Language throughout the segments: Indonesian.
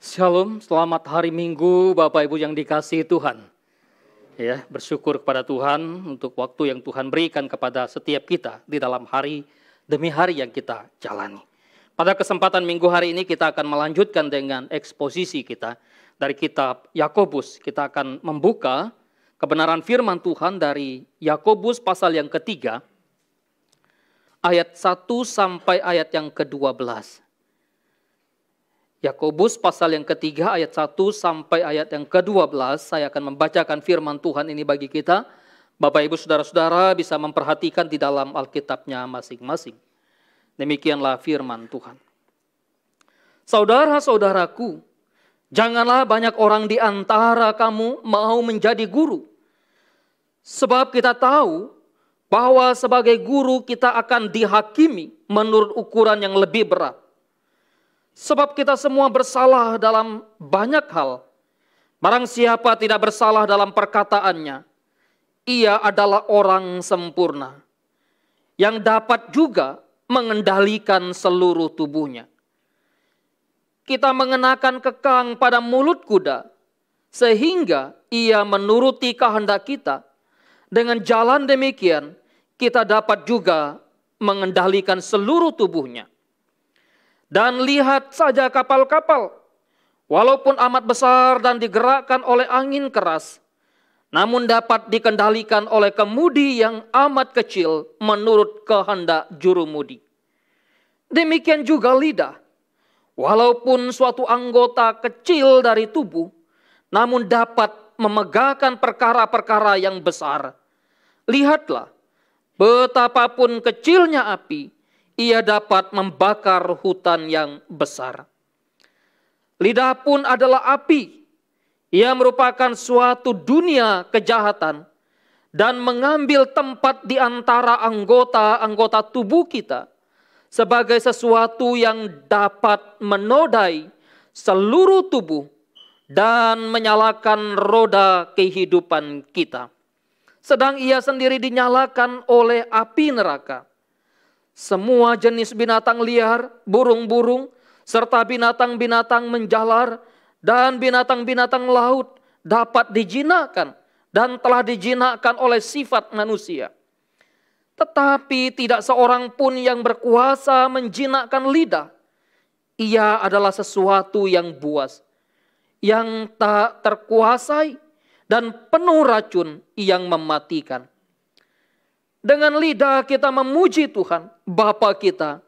Shalom, selamat hari Minggu Bapak Ibu yang dikasihi Tuhan. Ya, bersyukur kepada Tuhan untuk waktu yang Tuhan berikan kepada setiap kita di dalam hari demi hari yang kita jalani. Pada kesempatan Minggu hari ini kita akan melanjutkan dengan eksposisi kita dari kitab Yakobus. Kita akan membuka kebenaran firman Tuhan dari Yakobus pasal yang ketiga, ayat 1 sampai ayat yang ke-12. Yakobus pasal yang ketiga ayat 1 sampai ayat yang ke-12. Saya akan membacakan firman Tuhan ini bagi kita. Bapak Ibu Saudara-saudara bisa memperhatikan di dalam Alkitabnya masing-masing. Demikianlah firman Tuhan. Saudara-saudaraku, janganlah banyak orang di antara kamu mau menjadi guru. Sebab kita tahu bahwa sebagai guru kita akan dihakimi menurut ukuran yang lebih berat. Sebab kita semua bersalah dalam banyak hal. Barang siapa tidak bersalah dalam perkataannya, ia adalah orang sempurna, yang dapat juga mengendalikan seluruh tubuhnya. Kita mengenakan kekang pada mulut kuda, sehingga ia menuruti kehendak kita. Dengan jalan demikian, kita dapat juga mengendalikan seluruh tubuhnya. Dan lihat saja kapal-kapal, walaupun amat besar dan digerakkan oleh angin keras, namun dapat dikendalikan oleh kemudi yang amat kecil menurut kehendak jurumudi. Demikian juga lidah, walaupun suatu anggota kecil dari tubuh, namun dapat memegahkan perkara-perkara yang besar. Lihatlah, betapapun kecilnya api, ia dapat membakar hutan yang besar. Lidah pun adalah api. Ia merupakan suatu dunia kejahatan dan mengambil tempat di antara anggota-anggota tubuh kita sebagai sesuatu yang dapat menodai seluruh tubuh dan menyalakan roda kehidupan kita. Sedang ia sendiri dinyalakan oleh api neraka. Semua jenis binatang liar, burung-burung, serta binatang-binatang menjalar, dan binatang-binatang laut dapat dijinakkan dan telah dijinakkan oleh sifat manusia. Tetapi tidak seorang pun yang berkuasa menjinakkan lidah. Ia adalah sesuatu yang buas, yang tak terkuasai, dan penuh racun yang mematikan. Dengan lidah kita memuji Tuhan, Bapa kita.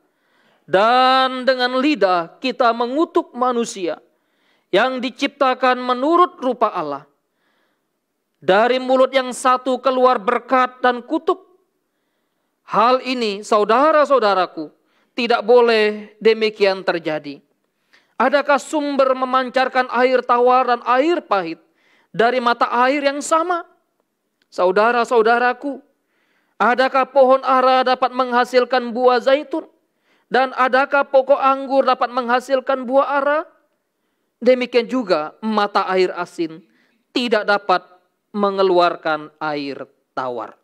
Dan dengan lidah kita mengutuk manusia yang diciptakan menurut rupa Allah. Dari mulut yang satu keluar berkat dan kutuk. Hal ini, saudara-saudaraku, tidak boleh demikian terjadi. Adakah sumber memancarkan air tawar dan air pahit dari mata air yang sama? Saudara-saudaraku, adakah pohon ara dapat menghasilkan buah zaitun? Dan adakah pokok anggur dapat menghasilkan buah ara? Demikian juga mata air asin tidak dapat mengeluarkan air tawar.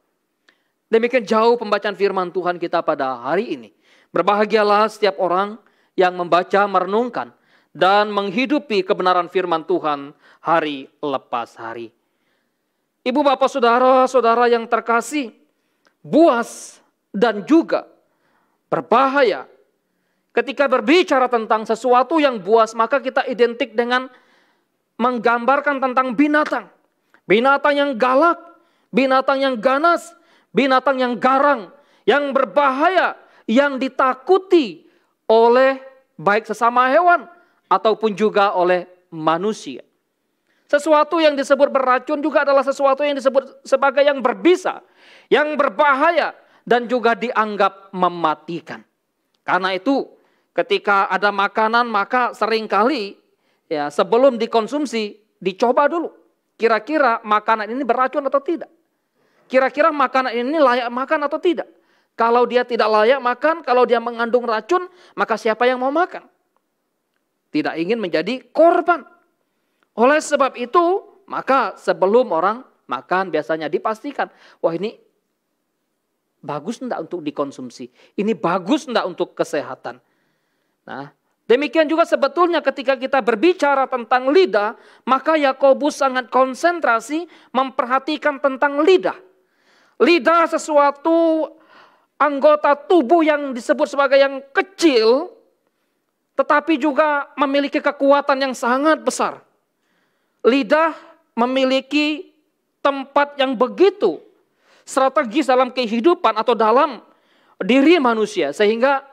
Demikian jauh pembacaan firman Tuhan kita pada hari ini. Berbahagialah setiap orang yang membaca, merenungkan, dan menghidupi kebenaran firman Tuhan hari lepas hari. Ibu, bapak, saudara-saudara yang terkasih, buas dan juga berbahaya. Ketika berbicara tentang sesuatu yang buas, maka kita identik dengan menggambarkan tentang binatang. Binatang yang galak, binatang yang ganas, binatang yang garang, yang berbahaya, yang ditakuti oleh baik sesama hewan ataupun juga oleh manusia. Sesuatu yang disebut beracun juga adalah sesuatu yang disebut sebagai yang berbisa, yang berbahaya, dan juga dianggap mematikan. Karena itu ketika ada makanan maka seringkali ya sebelum dikonsumsi dicoba dulu. Kira-kira makanan ini beracun atau tidak? Kira-kira makanan ini layak makan atau tidak? Kalau dia tidak layak makan, kalau dia mengandung racun, maka siapa yang mau makan? Tidak ingin menjadi korban. Oleh sebab itu, maka sebelum orang makan biasanya dipastikan, wah ini bagus enggak untuk dikonsumsi? Ini bagus enggak untuk kesehatan? Nah, Demikian juga sebetulnya ketika kita berbicara tentang lidah, maka Yakobus sangat konsentrasi memperhatikan tentang lidah. Lidah sesuatu anggota tubuh yang disebut sebagai yang kecil, tetapi juga memiliki kekuatan yang sangat besar. Lidah memiliki tempat yang begitu strategis dalam kehidupan atau dalam diri manusia, sehingga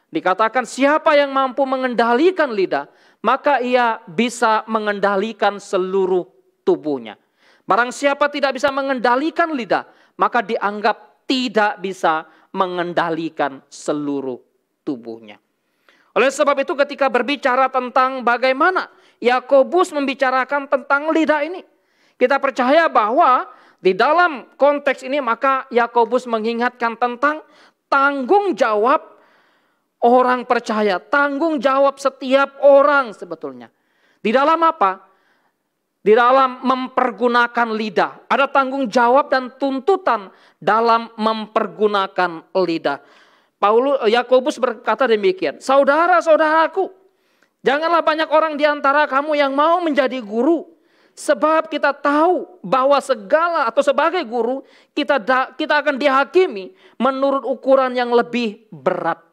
dikatakan siapa yang mampu mengendalikan lidah, maka ia bisa mengendalikan seluruh tubuhnya. Barang siapa tidak bisa mengendalikan lidah, maka dianggap tidak bisa mengendalikan seluruh tubuhnya. Oleh sebab itu ketika berbicara tentang bagaimana Yakobus membicarakan tentang lidah ini, kita percaya bahwa di dalam konteks ini maka Yakobus mengingatkan tentang tanggung jawab orang percaya, tanggung jawab setiap orang sebetulnya. Di dalam apa? Di dalam mempergunakan lidah. Ada tanggung jawab dan tuntutan dalam mempergunakan lidah. Yakobus berkata demikian, saudara-saudaraku, janganlah banyak orang di antara kamu yang mau menjadi guru. Sebab kita tahu bahwa segala atau sebagai guru kita akan dihakimi menurut ukuran yang lebih berat.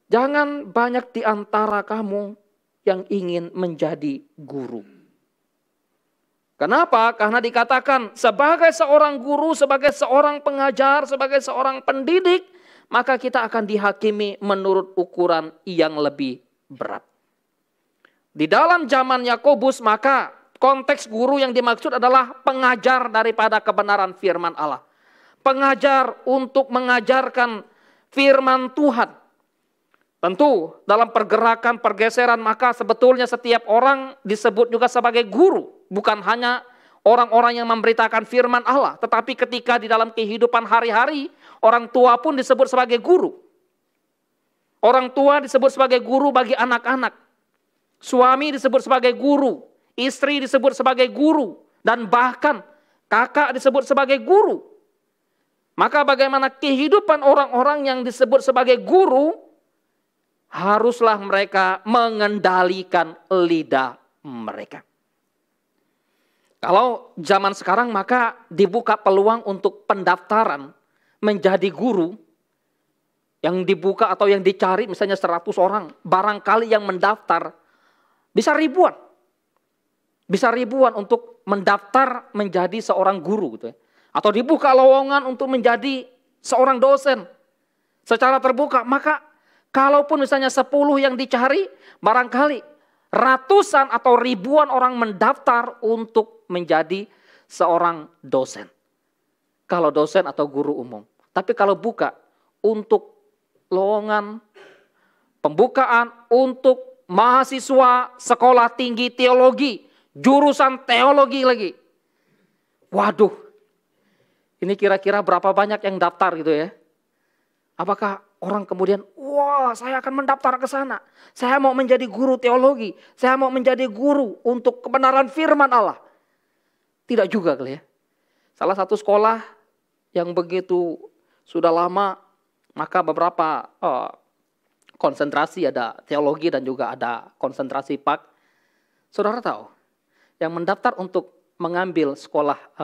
Jangan banyak di antara kamu yang ingin menjadi guru. Kenapa? Karena dikatakan sebagai seorang guru, sebagai seorang pengajar, sebagai seorang pendidik, maka kita akan dihakimi menurut ukuran yang lebih berat. Di dalam zaman Yakobus maka konteks guru yang dimaksud adalah pengajar daripada kebenaran firman Allah. Pengajar untuk mengajarkan firman Tuhan. Tentu dalam pergerakan pergeseran maka sebetulnya setiap orang disebut juga sebagai guru. Bukan hanya orang-orang yang memberitakan firman Allah. Tetapi ketika di dalam kehidupan hari-hari orang tua pun disebut sebagai guru. Orang tua disebut sebagai guru bagi anak-anak. Suami disebut sebagai guru. Istri disebut sebagai guru. Dan bahkan kakak disebut sebagai guru. Maka bagaimana kehidupan orang-orang yang disebut sebagai guru, haruslah mereka mengendalikan lidah mereka. Kalau zaman sekarang maka dibuka peluang untuk pendaftaran menjadi guru. Yang dibuka atau yang dicari misalnya 100 orang. Barangkali yang mendaftar bisa ribuan. Bisa ribuan untuk mendaftar menjadi seorang guru gitu ya. Atau dibuka lowongan untuk menjadi seorang dosen secara terbuka. Maka kalaupun misalnya 10 yang dicari, barangkali ratusan atau ribuan orang mendaftar untuk menjadi seorang dosen. Kalau dosen atau guru umum. Tapi kalau buka untuk lowongan, pembukaan untuk mahasiswa sekolah tinggi teologi, jurusan teologi lagi. Waduh, ini kira-kira berapa banyak yang daftar gitu ya. Apakah orang kemudian, wah saya akan mendaftar ke sana. Saya mau menjadi guru teologi. Saya mau menjadi guru untuk kebenaran firman Allah. Tidak juga kali ya. Salah satu sekolah yang begitu sudah lama, maka beberapa konsentrasi ada teologi dan juga ada konsentrasi PAK. Saudara tahu, yang mendaftar untuk mengambil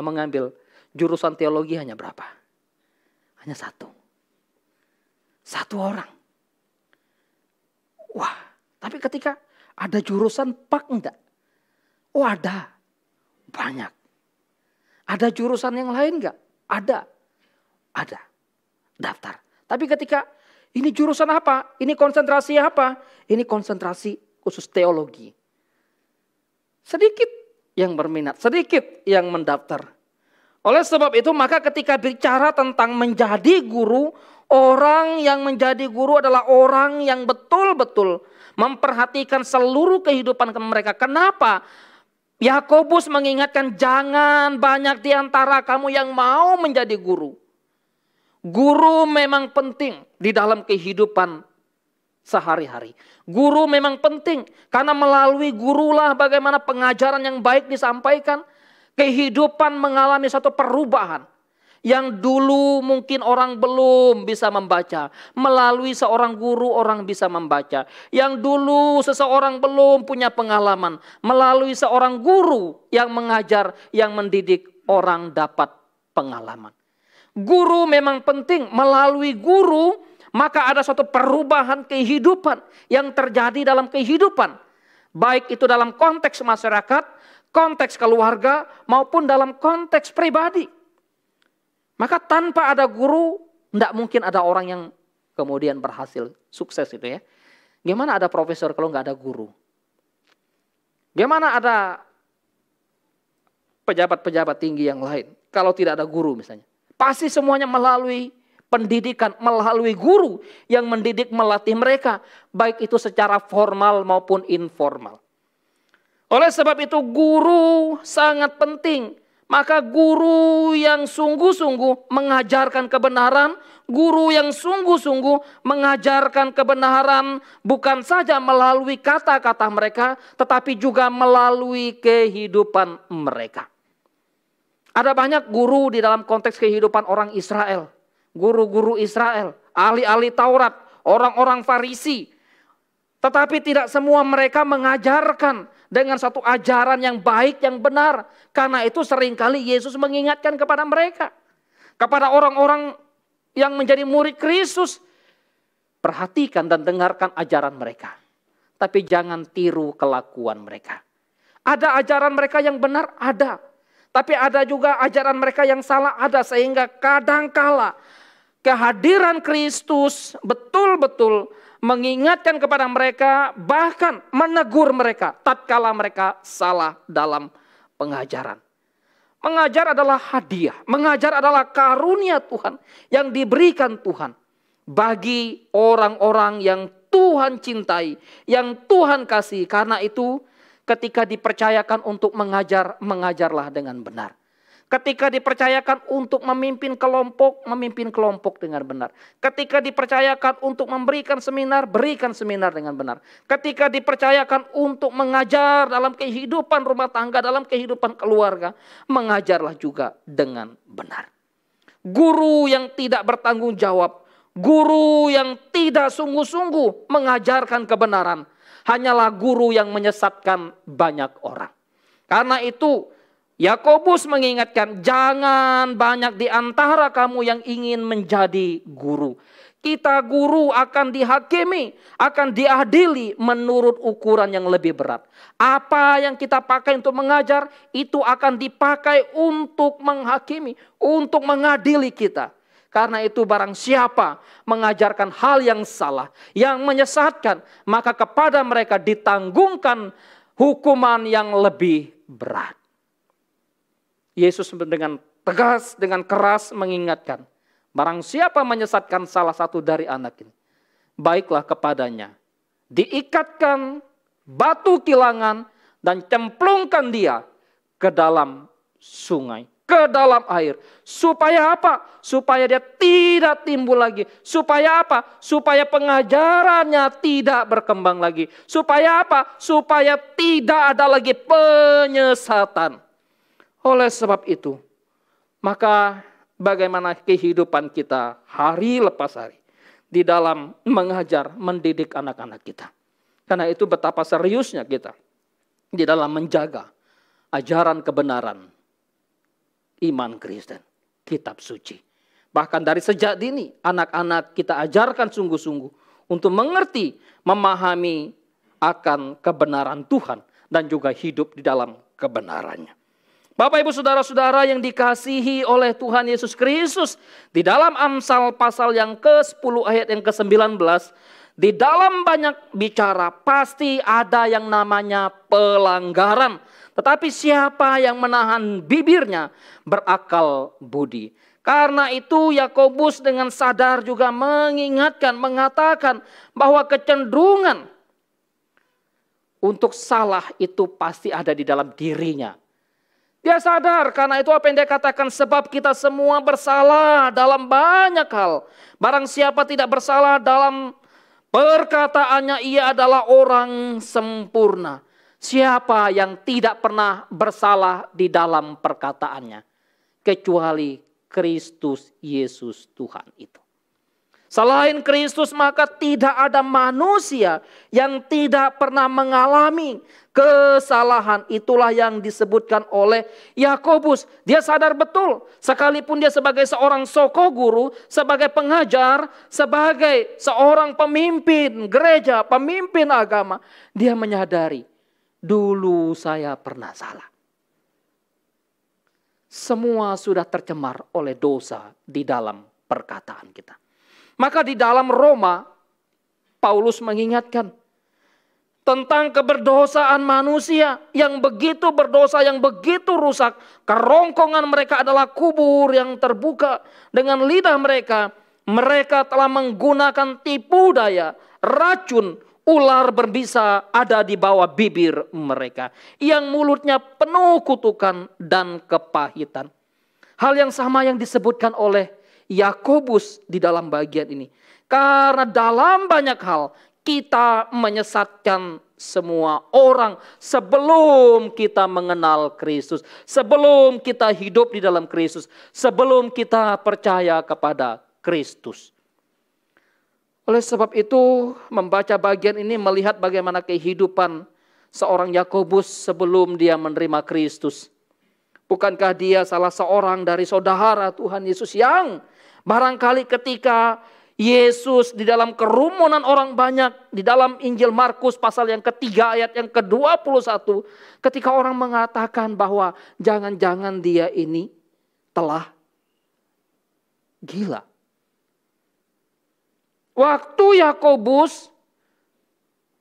mengambil jurusan teologi hanya berapa? Hanya 1. 1 orang. Wah, tapi ketika ada jurusan PAK enggak? Oh ada, banyak. Ada jurusan yang lain enggak? Ada, daftar. Tapi ketika ini jurusan apa? Ini konsentrasi apa? Ini konsentrasi khusus teologi. Sedikit yang berminat, sedikit yang mendaftar. Oleh sebab itu maka ketika bicara tentang menjadi guru, orang yang menjadi guru adalah orang yang betul-betul memperhatikan seluruh kehidupan mereka. Kenapa? Yakobus mengingatkan jangan banyak di antara kamu yang mau menjadi guru. Guru memang penting di dalam kehidupan sehari-hari. Guru memang penting karena melalui gurulah bagaimana pengajaran yang baik disampaikan. Kehidupan mengalami satu perubahan. Yang dulu mungkin orang belum bisa membaca, melalui seorang guru orang bisa membaca. Yang dulu seseorang belum punya pengalaman, melalui seorang guru yang mengajar, yang mendidik, orang dapat pengalaman. Guru memang penting, melalui guru maka ada suatu perubahan kehidupan yang terjadi dalam kehidupan. Baik itu dalam konteks masyarakat, konteks keluarga, maupun dalam konteks pribadi. Maka tanpa ada guru, tidak mungkin ada orang yang kemudian berhasil, sukses itu ya. Gimana ada profesor kalau nggak ada guru? Gimana ada pejabat-pejabat tinggi yang lain kalau tidak ada guru misalnya? Pasti semuanya melalui pendidikan, melalui guru yang mendidik, melatih mereka. Baik itu secara formal maupun informal. Oleh sebab itu guru sangat penting. Maka guru yang sungguh-sungguh mengajarkan kebenaran, guru yang sungguh-sungguh mengajarkan kebenaran bukan saja melalui kata-kata mereka, tetapi juga melalui kehidupan mereka. Ada banyak guru di dalam konteks kehidupan orang Israel. Guru-guru Israel, ahli-ahli Taurat, orang-orang Farisi. Tetapi tidak semua mereka mengajarkan dengan satu ajaran yang baik, yang benar. Karena itu seringkali Yesus mengingatkan kepada mereka. Kepada orang-orang yang menjadi murid Kristus. Perhatikan dan dengarkan ajaran mereka. Tapi jangan tiru kelakuan mereka. Ada ajaran mereka yang benar? Ada. Tapi ada juga ajaran mereka yang salah? Ada. Sehingga kadangkala kehadiran Kristus betul-betul mengingatkan kepada mereka, bahkan menegur mereka tatkala mereka salah dalam pengajaran. Mengajar adalah hadiah, mengajar adalah karunia Tuhan yang diberikan Tuhan bagi orang-orang yang Tuhan cintai, yang Tuhan kasih. Karena itu ketika dipercayakan untuk mengajar, mengajarlah dengan benar. Ketika dipercayakan untuk memimpin kelompok dengan benar. Ketika dipercayakan untuk memberikan seminar, berikan seminar dengan benar. Ketika dipercayakan untuk mengajar dalam kehidupan rumah tangga, dalam kehidupan keluarga, mengajarlah juga dengan benar. Guru yang tidak bertanggung jawab, guru yang tidak sungguh-sungguh mengajarkan kebenaran, hanyalah guru yang menyesatkan banyak orang. Karena itu, Yakobus mengingatkan, jangan banyak di antara kamu yang ingin menjadi guru. Kita guru akan dihakimi, akan diadili menurut ukuran yang lebih berat. Apa yang kita pakai untuk mengajar, itu akan dipakai untuk menghakimi, untuk mengadili kita. Karena itu barang siapa mengajarkan hal yang salah, yang menyesatkan, maka kepada mereka ditanggungkan hukuman yang lebih berat. Yesus dengan tegas, dengan keras mengingatkan. Barang siapa menyesatkan salah satu dari anak ini, baiklah kepadanya. Diikatkan batu kilangan dan cemplungkan dia ke dalam sungai, ke dalam air. Supaya apa? Supaya dia tidak timbul lagi. Supaya apa? Supaya pengajarannya tidak berkembang lagi. Supaya apa? Supaya tidak ada lagi penyesatan. Oleh sebab itu, maka bagaimana kehidupan kita hari lepas hari di dalam mengajar, mendidik anak-anak kita. Karena itu betapa seriusnya kita di dalam menjaga ajaran kebenaran iman Kristen, kitab suci. Bahkan dari sejak dini anak-anak kita ajarkan sungguh-sungguh untuk mengerti, memahami akan kebenaran Tuhan dan juga hidup di dalam kebenarannya. Bapak Ibu Saudara-saudara yang dikasihi oleh Tuhan Yesus Kristus, di dalam Amsal pasal yang ke-10 ayat yang ke-19, di dalam banyak bicara pasti ada yang namanya pelanggaran. Tetapi siapa yang menahan bibirnya berakal budi. Karena itu Yakobus dengan sadar juga mengingatkan, mengatakan bahwa kecenderungan untuk salah itu pasti ada di dalam dirinya. Dia sadar karena itu apa yang dia katakan, sebab kita semua bersalah dalam banyak hal. Barang siapa tidak bersalah dalam perkataannya, ia adalah orang sempurna. Siapa yang tidak pernah bersalah di dalam perkataannya, kecuali Kristus Yesus Tuhan itu. Selain Kristus maka tidak ada manusia yang tidak pernah mengalami kesalahan. Itulah yang disebutkan oleh Yakobus. Dia sadar betul, sekalipun dia sebagai seorang soko guru, sebagai pengajar, sebagai seorang pemimpin gereja, pemimpin agama, dia menyadari, dulu saya pernah salah. Semua sudah tercemar oleh dosa di dalam perkataan kita. Maka di dalam Roma, Paulus mengingatkan tentang keberdosaan manusia yang begitu berdosa, yang begitu rusak. Kerongkongan mereka adalah kubur yang terbuka. Dengan lidah mereka, mereka telah menggunakan tipu daya, racun, ular berbisa ada di bawah bibir mereka. Yang mulutnya penuh kutukan dan kepahitan. Hal yang sama yang disebutkan oleh Yakobus di dalam bagian ini. Karena dalam banyak hal kita menyesatkan semua orang sebelum kita mengenal Kristus. Sebelum kita hidup di dalam Kristus. Sebelum kita percaya kepada Kristus. Oleh sebab itu membaca bagian ini melihat bagaimana kehidupan seorang Yakobus sebelum dia menerima Kristus. Bukankah dia salah seorang dari saudara Tuhan Yesus yang barangkali ketika Yesus di dalam kerumunan orang banyak, di dalam Injil Markus pasal yang ketiga ayat yang ke-21, ketika orang mengatakan bahwa jangan-jangan dia ini telah gila. Waktu Yakobus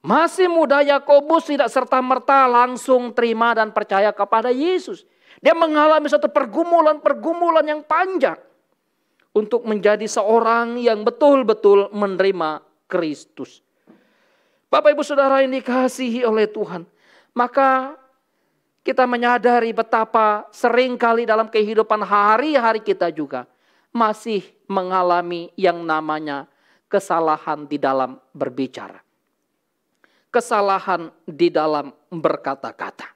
masih muda, Yakobus tidak serta-merta langsung terima dan percaya kepada Yesus. Dia mengalami satu pergumulan yang panjang untuk menjadi seorang yang betul-betul menerima Kristus. Bapak Ibu Saudara yang dikasihi oleh Tuhan, maka kita menyadari betapa seringkali dalam kehidupan hari-hari kita juga masih mengalami yang namanya kesalahan di dalam berbicara. Kesalahan di dalam berkata-kata.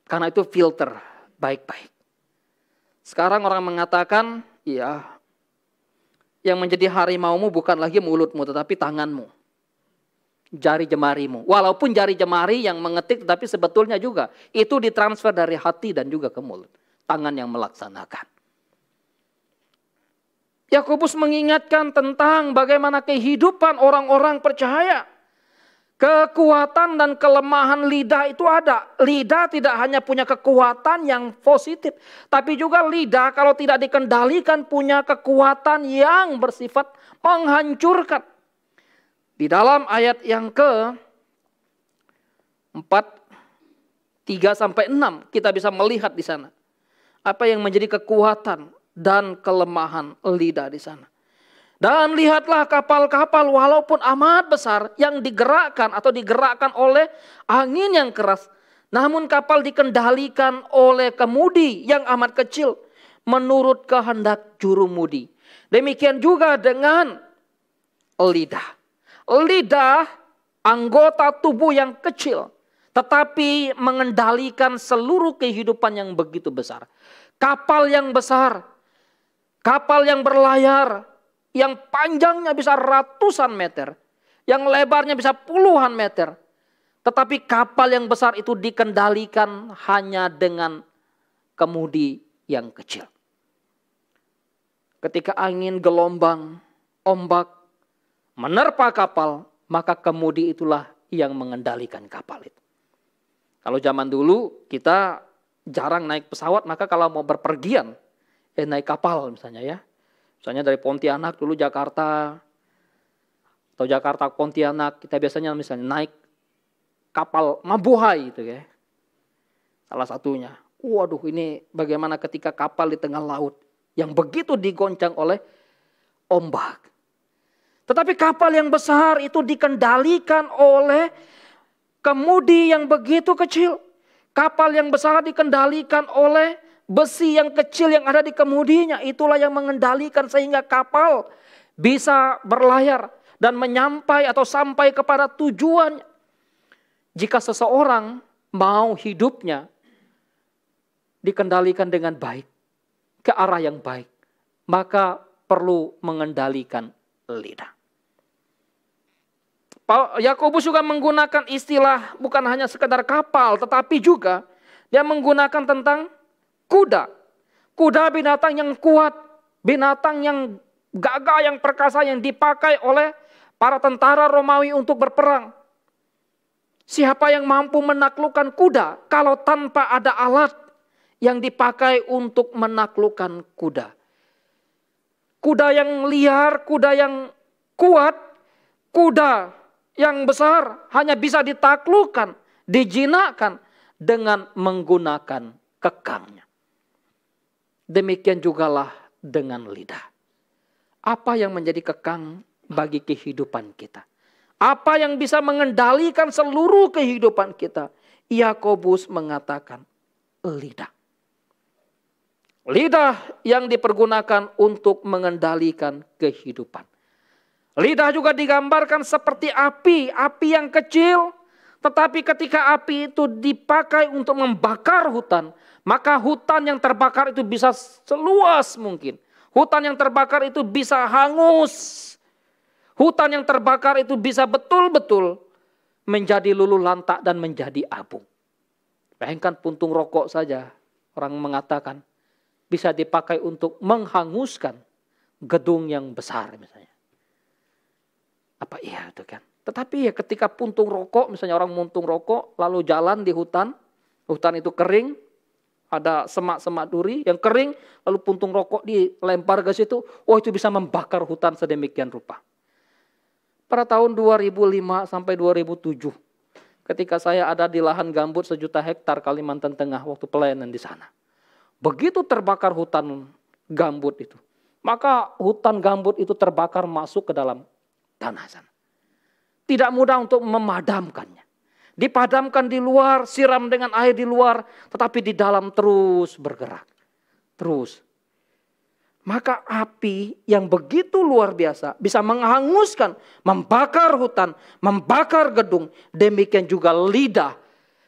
Karena itu filter baik-baik. Sekarang orang mengatakan, ya, yang menjadi harimaumu bukan lagi mulutmu tetapi tanganmu. Jari jemarimu. Walaupun jari jemari yang mengetik tetapi sebetulnya juga itu ditransfer dari hati dan juga ke mulut. Tangan yang melaksanakan. Yakobus mengingatkan tentang bagaimana kehidupan orang-orang percaya. Kekuatan dan kelemahan lidah itu ada. Lidah tidak hanya punya kekuatan yang positif. Tapi juga lidah kalau tidak dikendalikan punya kekuatan yang bersifat menghancurkan. Di dalam ayat yang ke-4, 3-6 kita bisa melihat di sana. Apa yang menjadi kekuatan dan kelemahan lidah di sana. Dan lihatlah kapal-kapal walaupun amat besar yang digerakkan atau digerakkan oleh angin yang keras. Namun kapal dikendalikan oleh kemudi yang amat kecil menurut kehendak jurumudi. Demikian juga dengan lidah. Lidah anggota tubuh yang kecil tetapi mengendalikan seluruh kehidupan yang begitu besar. Kapal yang besar, kapal yang berlayar, yang panjangnya bisa ratusan meter, yang lebarnya bisa puluhan meter. Tetapi kapal yang besar itu dikendalikan hanya dengan kemudi yang kecil. Ketika angin, gelombang, ombak menerpa kapal, maka kemudi itulah yang mengendalikan kapal itu. Kalau zaman dulu kita jarang naik pesawat, maka kalau mau berpergian, naik kapal misalnya ya. Misalnya dari Pontianak dulu Jakarta, atau Jakarta Pontianak, kita biasanya misalnya naik kapal Mabuhay itu ya. Salah satunya. Waduh, ini bagaimana ketika kapal di tengah laut yang begitu digoncang oleh ombak. Tetapi kapal yang besar itu dikendalikan oleh kemudi yang begitu kecil. Kapal yang besar dikendalikan oleh besi yang kecil yang ada di kemudinya. Itulah yang mengendalikan sehingga kapal bisa berlayar dan sampai kepada tujuan. Jika seseorang mau hidupnya dikendalikan dengan baik, ke arah yang baik, maka perlu mengendalikan lidah. Yakobus juga menggunakan istilah bukan hanya sekedar kapal, tetapi juga dia menggunakan tentang kuda. Kuda binatang yang kuat, binatang yang gagah, yang perkasa, yang dipakai oleh para tentara Romawi untuk berperang. Siapa yang mampu menaklukkan kuda kalau tanpa ada alat yang dipakai untuk menaklukkan kuda? Kuda yang liar, kuda yang kuat, kuda yang besar hanya bisa ditaklukkan, dijinakkan dengan menggunakan kekangnya. Demikian jugalah dengan lidah. Apa yang menjadi kekang bagi kehidupan kita? Apa yang bisa mengendalikan seluruh kehidupan kita? Yakobus mengatakan lidah. Lidah yang dipergunakan untuk mengendalikan kehidupan. Lidah juga digambarkan seperti api, api yang kecil. Tetapi ketika api itu dipakai untuk membakar hutan, maka hutan yang terbakar itu bisa seluas mungkin. Hutan yang terbakar itu bisa hangus. Hutan yang terbakar itu bisa betul-betul menjadi luluh lantak dan menjadi abu. Bayangkan puntung rokok saja, orang mengatakan bisa dipakai untuk menghanguskan gedung yang besar misalnya. Apa iya itu kan? Tetapi ya ketika puntung rokok, misalnya orang muntung rokok, lalu jalan di hutan, hutan itu kering, ada semak-semak duri yang kering, lalu puntung rokok dilempar ke situ, oh itu bisa membakar hutan sedemikian rupa. Pada tahun 2005 sampai 2007, ketika saya ada di lahan gambut 1 juta hektar Kalimantan Tengah, waktu pelayanan di sana. Begitu terbakar hutan gambut itu, maka hutan gambut itu terbakar masuk ke dalam tanah sana. Tidak mudah untuk memadamkannya. Dipadamkan di luar, siram dengan air di luar, tetapi di dalam terus bergerak. Terus. Maka api yang begitu luar biasa bisa menghanguskan, membakar hutan, membakar gedung. Demikian juga lidah.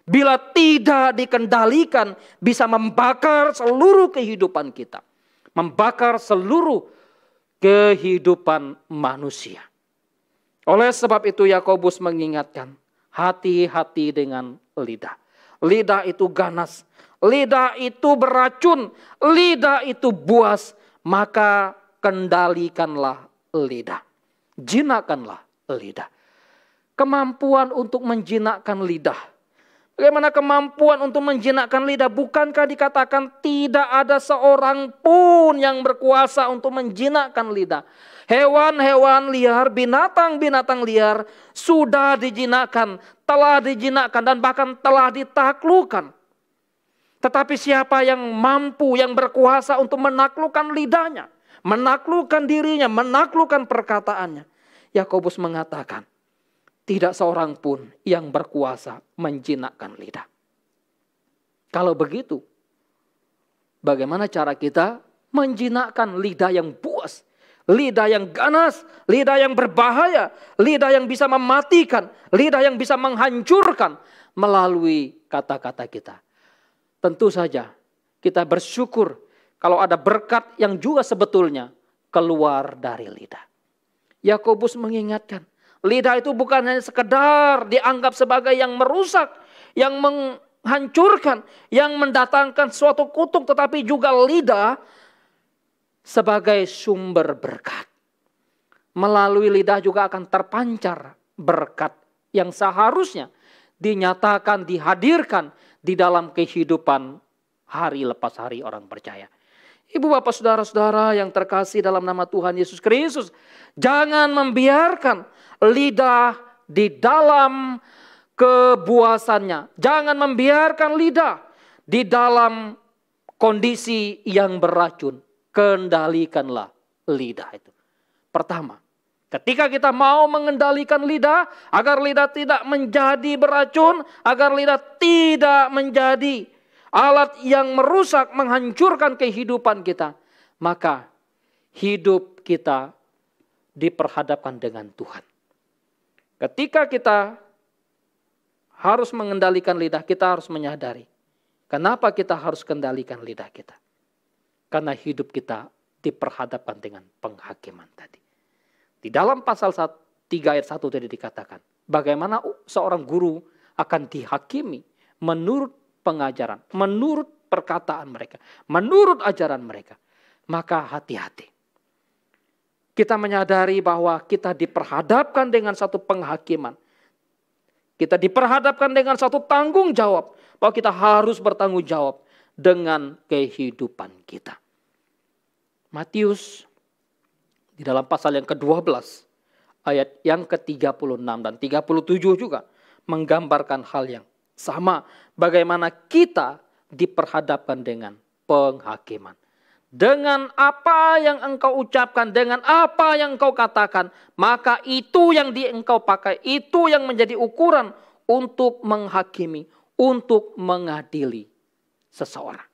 Bila tidak dikendalikan bisa membakar seluruh kehidupan kita. Membakar seluruh kehidupan manusia. Oleh sebab itu Yakobus mengingatkan, hati-hati dengan lidah. Lidah itu ganas, lidah itu beracun, lidah itu buas, maka kendalikanlah lidah. Jinakkanlah lidah. Kemampuan untuk menjinakkan lidah. Bagaimana kemampuan untuk menjinakkan lidah? Bukankah dikatakan tidak ada seorang pun yang berkuasa untuk menjinakkan lidah? Hewan-hewan liar, binatang-binatang liar sudah dijinakkan, telah dijinakkan dan bahkan telah ditaklukkan. Tetapi siapa yang mampu, yang berkuasa untuk menaklukkan lidahnya, menaklukkan dirinya, menaklukkan perkataannya? Yakobus mengatakan, tidak seorang pun yang berkuasa menjinakkan lidah. Kalau begitu, bagaimana cara kita menjinakkan lidah yang buas? Lidah yang ganas, lidah yang berbahaya, lidah yang bisa mematikan, lidah yang bisa menghancurkan melalui kata-kata kita. Tentu saja kita bersyukur kalau ada berkat yang juga sebetulnya keluar dari lidah. Yakobus mengingatkan, lidah itu bukan hanya sekedar dianggap sebagai yang merusak, yang menghancurkan, yang mendatangkan suatu kutuk, tetapi juga lidah sebagai sumber berkat. Melalui lidah juga akan terpancar berkat yang seharusnya dinyatakan, dihadirkan di dalam kehidupan hari lepas hari orang percaya. Ibu bapak saudara-saudara yang terkasih dalam nama Tuhan Yesus Kristus, jangan membiarkan lidah di dalam kebuasannya. Jangan membiarkan lidah di dalam kondisi yang beracun. Kendalikanlah lidah itu. Pertama, ketika kita mau mengendalikan lidah, agar lidah tidak menjadi beracun, agar lidah tidak menjadi alat yang merusak, menghancurkan kehidupan kita, maka hidup kita diperhadapkan dengan Tuhan. Ketika kita harus mengendalikan lidah, kita harus menyadari kenapa kita harus kendalikan lidah kita. Karena hidup kita diperhadapkan dengan penghakiman tadi. Di dalam pasal 3 ayat 1 tadi dikatakan, bagaimana seorang guru akan dihakimi menurut pengajaran, menurut perkataan mereka, menurut ajaran mereka. Maka hati-hati. Kita menyadari bahwa kita diperhadapkan dengan satu penghakiman. Kita diperhadapkan dengan satu tanggung jawab. Bahwa kita harus bertanggung jawab dengan kehidupan kita. Matius di dalam pasal yang ke-12 ayat yang ke-36 dan 37 juga menggambarkan hal yang sama. Bagaimana kita diperhadapkan dengan penghakiman. Dengan apa yang engkau ucapkan, dengan apa yang engkau katakan, maka itu yang engkau pakai, itu yang menjadi ukuran untuk menghakimi, untuk mengadili seseorang.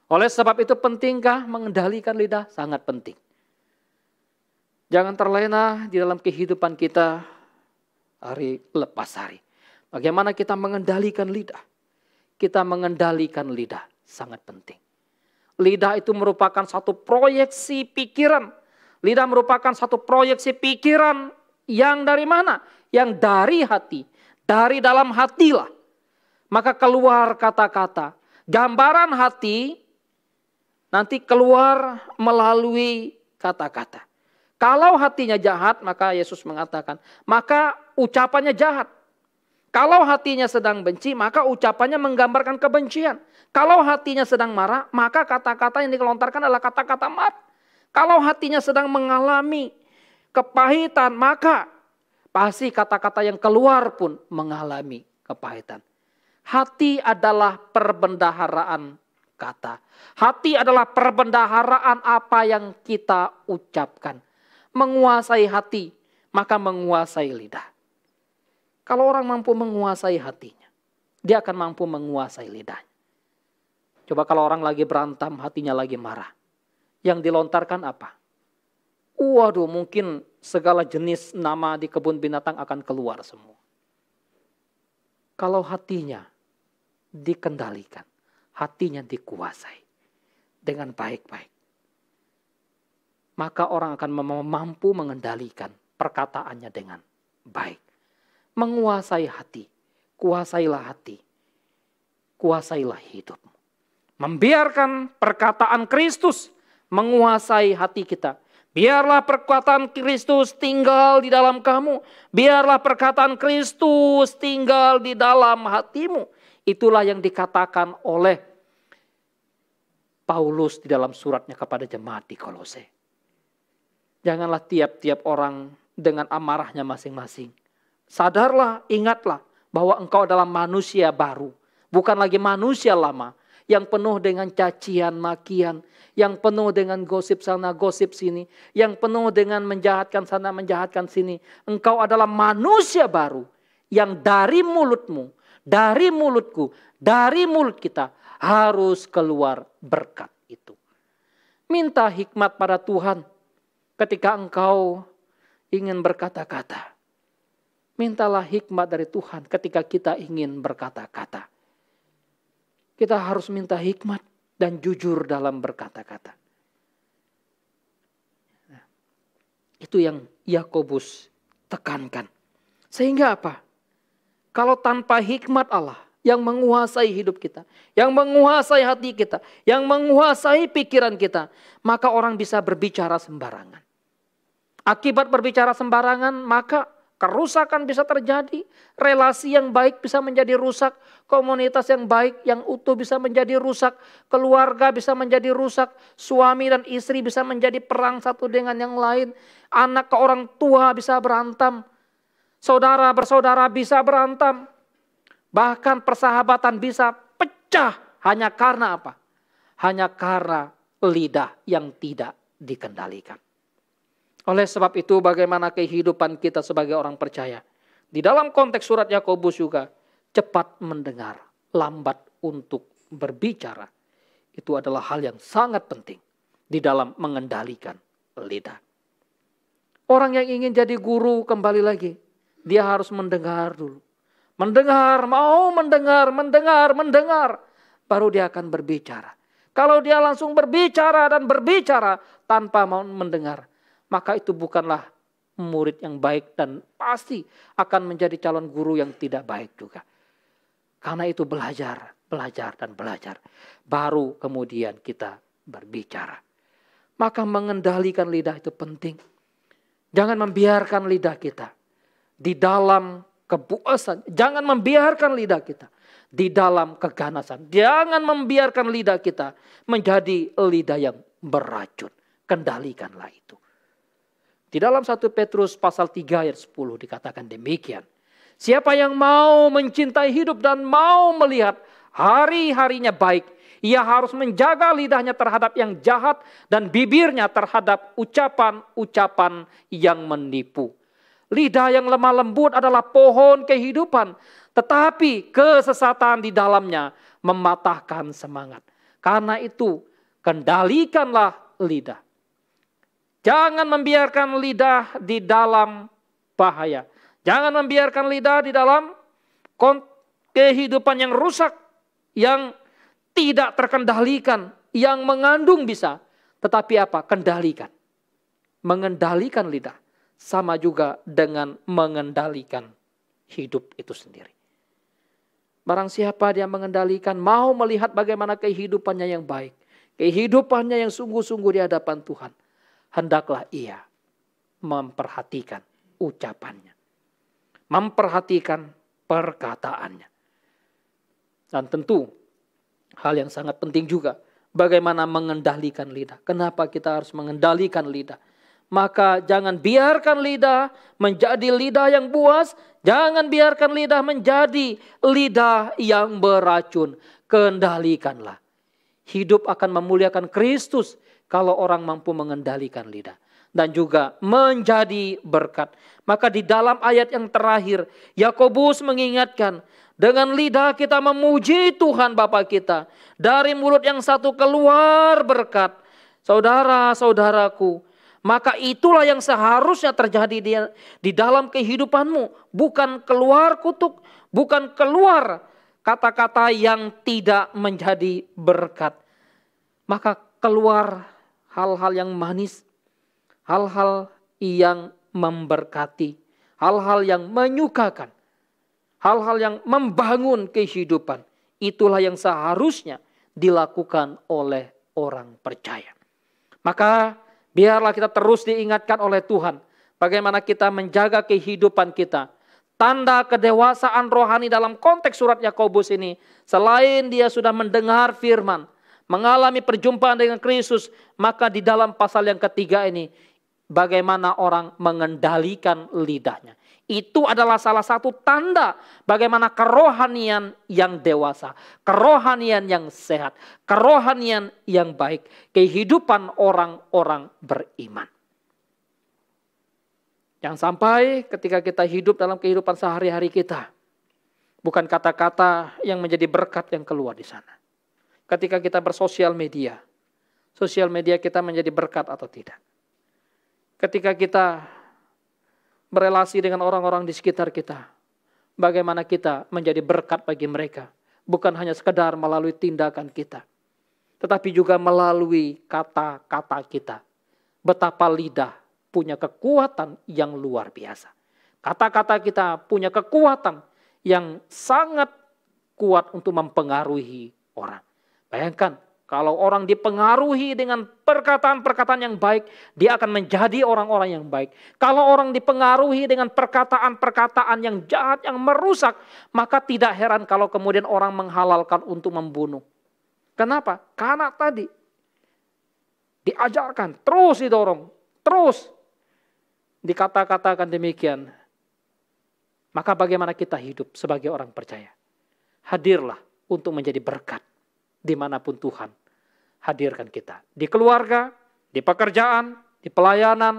Oleh sebab itu pentingkah mengendalikan lidah? Sangat penting. Jangan terlena di dalam kehidupan kita hari lepas hari. Bagaimana kita mengendalikan lidah? Kita mengendalikan lidah sangat penting. Lidah itu merupakan satu proyeksi pikiran. Lidah merupakan satu proyeksi pikiran yang dari mana? Yang dari hati. Dari dalam hatilah. Maka keluar kata-kata. Gambaran hati nanti keluar melalui kata-kata. Kalau hatinya jahat, maka Yesus mengatakan, maka ucapannya jahat. Kalau hatinya sedang benci, maka ucapannya menggambarkan kebencian. Kalau hatinya sedang marah, maka kata-kata yang dilontarkan adalah kata-kata marah. Kalau hatinya sedang mengalami kepahitan, maka pasti kata-kata yang keluar pun mengalami kepahitan. Hati adalah perbendaharaan kata. Hati adalah perbendaharaan apa yang kita ucapkan. Menguasai hati, maka menguasai lidah. Kalau orang mampu menguasai hatinya, dia akan mampu menguasai lidahnya. Coba kalau orang lagi berantem, hatinya lagi marah. Yang dilontarkan apa? Waduh, mungkin segala jenis nama di kebun binatang akan keluar semua. Kalau hatinya dikendalikan, hatinya dikuasai dengan baik-baik, maka orang akan mampu mengendalikan perkataannya dengan baik. Menguasai hati, kuasailah hati, kuasailah hidupmu. Membiarkan perkataan Kristus menguasai hati kita. Biarlah perkataan Kristus tinggal di dalam kamu. Biarlah perkataan Kristus tinggal di dalam hatimu. Itulah yang dikatakan oleh Paulus di dalam suratnya kepada jemaat di Kolose. Janganlah tiap-tiap orang dengan amarahnya masing-masing. Sadarlah, ingatlah bahwa engkau adalah manusia baru. Bukan lagi manusia lama. Yang penuh dengan cacian, makian. Yang penuh dengan gosip sana, gosip sini. Yang penuh dengan menjahatkan sana, menjahatkan sini. Engkau adalah manusia baru. Yang dari mulutmu, dari mulutku, dari mulut kita harus keluar berkat itu. Minta hikmat pada Tuhan ketika engkau ingin berkata-kata. Mintalah hikmat dari Tuhan ketika kita ingin berkata-kata. Kita harus minta hikmat dan jujur dalam berkata-kata. Nah, itu yang Yakobus tekankan. Sehingga apa? Kalau tanpa hikmat Allah yang menguasai hidup kita, yang menguasai hati kita, yang menguasai pikiran kita, maka orang bisa berbicara sembarangan. Akibat berbicara sembarangan, maka kerusakan bisa terjadi, relasi yang baik bisa menjadi rusak, komunitas yang baik, yang utuh bisa menjadi rusak, keluarga bisa menjadi rusak, suami dan istri bisa menjadi perang satu dengan yang lain, anak ke orang tua bisa berantem, saudara bersaudara bisa berantem, bahkan persahabatan bisa pecah hanya karena apa? Hanya karena lidah yang tidak dikendalikan. Oleh sebab itu bagaimana kehidupan kita sebagai orang percaya. Di dalam konteks surat Yakobus juga cepat mendengar, lambat untuk berbicara. Itu adalah hal yang sangat penting di dalam mengendalikan lidah. Orang yang ingin jadi guru kembali lagi, dia harus mendengar dulu. Mendengar, mau mendengar, baru dia akan berbicara. Kalau dia langsung berbicara dan berbicara tanpa mau mendengar, maka itu bukanlah murid yang baik dan pasti akan menjadi calon guru yang tidak baik juga. Karena itu belajar, belajar dan belajar. Baru kemudian kita berbicara. Maka mengendalikan lidah itu penting. Jangan membiarkan lidah kita di dalam kepuasan. Jangan membiarkan lidah kita di dalam keganasan. Jangan membiarkan lidah kita menjadi lidah yang beracun. Kendalikanlah itu. Di dalam 1 Petrus pasal 3 ayat 10 dikatakan demikian. Siapa yang mau mencintai hidup dan mau melihat hari-harinya baik, ia harus menjaga lidahnya terhadap yang jahat dan bibirnya terhadap ucapan-ucapan yang menipu. Lidah yang lemah lembut adalah pohon kehidupan, tetapi kesesatan di dalamnya mematahkan semangat. Karena itu, kendalikanlah lidah. Jangan membiarkan lidah di dalam bahaya. Jangan membiarkan lidah di dalam kehidupan yang rusak, yang tidak terkendalikan, yang mengandung bisa. Tetapi apa? Kendalikan. Mengendalikan lidah. Sama juga dengan mengendalikan hidup itu sendiri. Barang siapa dia mengendalikan, mau melihat bagaimana kehidupannya yang baik. Kehidupannya yang sungguh-sungguh di hadapan Tuhan. Hendaklah ia memperhatikan ucapannya. Memperhatikan perkataannya. Dan tentu hal yang sangat penting juga, bagaimana mengendalikan lidah. Kenapa kita harus mengendalikan lidah? Maka jangan biarkan lidah menjadi lidah yang buas. Jangan biarkan lidah menjadi lidah yang beracun. Kendalikanlah. Hidup akan memuliakan Kristus kalau orang mampu mengendalikan lidah. Dan juga menjadi berkat. Maka di dalam ayat yang terakhir, Yakobus mengingatkan, dengan lidah kita memuji Tuhan Bapa kita. Dari mulut yang satu keluar berkat. Saudara-saudaraku, maka itulah yang seharusnya terjadi di dalam kehidupanmu. Bukan keluar kutuk, bukan keluar kata-kata yang tidak menjadi berkat. Maka keluar hal-hal yang manis, hal-hal yang memberkati, hal-hal yang menyukakan, hal-hal yang membangun kehidupan. Itulah yang seharusnya dilakukan oleh orang percaya. Maka biarlah kita terus diingatkan oleh Tuhan bagaimana kita menjaga kehidupan kita. Tanda kedewasaan rohani dalam konteks surat Yakobus ini, selain dia sudah mendengar firman, mengalami perjumpaan dengan Kristus, maka di dalam pasal yang ketiga ini, bagaimana orang mengendalikan lidahnya. Itu adalah salah satu tanda bagaimana kerohanian yang dewasa, kerohanian yang sehat, kerohanian yang baik, kehidupan orang-orang beriman. Jangan sampai ketika kita hidup dalam kehidupan sehari-hari kita, bukan kata-kata yang menjadi berkat yang keluar di sana. Ketika kita bersosial media kita menjadi berkat atau tidak. Ketika kita berelasi dengan orang-orang di sekitar kita, bagaimana kita menjadi berkat bagi mereka. Bukan hanya sekedar melalui tindakan kita, tetapi juga melalui kata-kata kita. Betapa lidah punya kekuatan yang luar biasa. Kata-kata kita punya kekuatan yang sangat kuat untuk mempengaruhi orang. Bayangkan, kalau orang dipengaruhi dengan perkataan-perkataan yang baik, dia akan menjadi orang-orang yang baik. Kalau orang dipengaruhi dengan perkataan-perkataan yang jahat, yang merusak, maka tidak heran kalau kemudian orang menghalalkan untuk membunuh. Kenapa? Karena tadi diajarkan, terus didorong, terus dikata-katakan demikian. Maka bagaimana kita hidup sebagai orang percaya? Hadirlah untuk menjadi berkat dimanapun Tuhan hadirkan kita. Di keluarga, di pekerjaan, di pelayanan,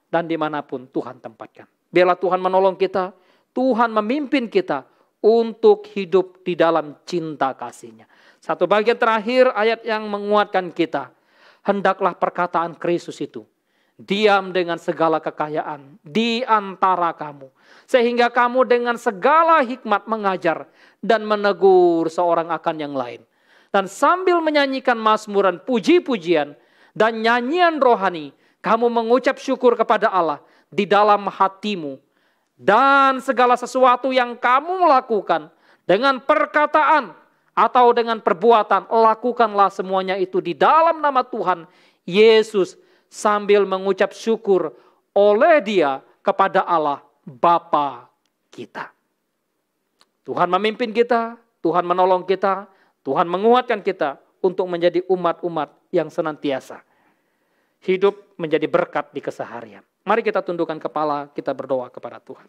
dan dimanapun Tuhan tempatkan. Biarlah Tuhan menolong kita, Tuhan memimpin kita untuk hidup di dalam cinta kasih-Nya. Satu bagian terakhir ayat yang menguatkan kita. Hendaklah perkataan Kristus itu diam dengan segala kekayaan di antara kamu. Sehingga kamu dengan segala hikmat mengajar dan menegur seorang akan yang lain. Dan sambil menyanyikan mazmuran puji-pujian dan nyanyian rohani, kamu mengucap syukur kepada Allah di dalam hatimu. Dan segala sesuatu yang kamu lakukan dengan perkataan atau dengan perbuatan, lakukanlah semuanya itu di dalam nama Tuhan Yesus sambil mengucap syukur oleh Dia kepada Allah Bapa kita. Tuhan memimpin kita, Tuhan menolong kita, Tuhan menguatkan kita untuk menjadi umat-umat yang senantiasa hidup menjadi berkat di keseharian. Mari kita tundukkan kepala, kita berdoa kepada Tuhan.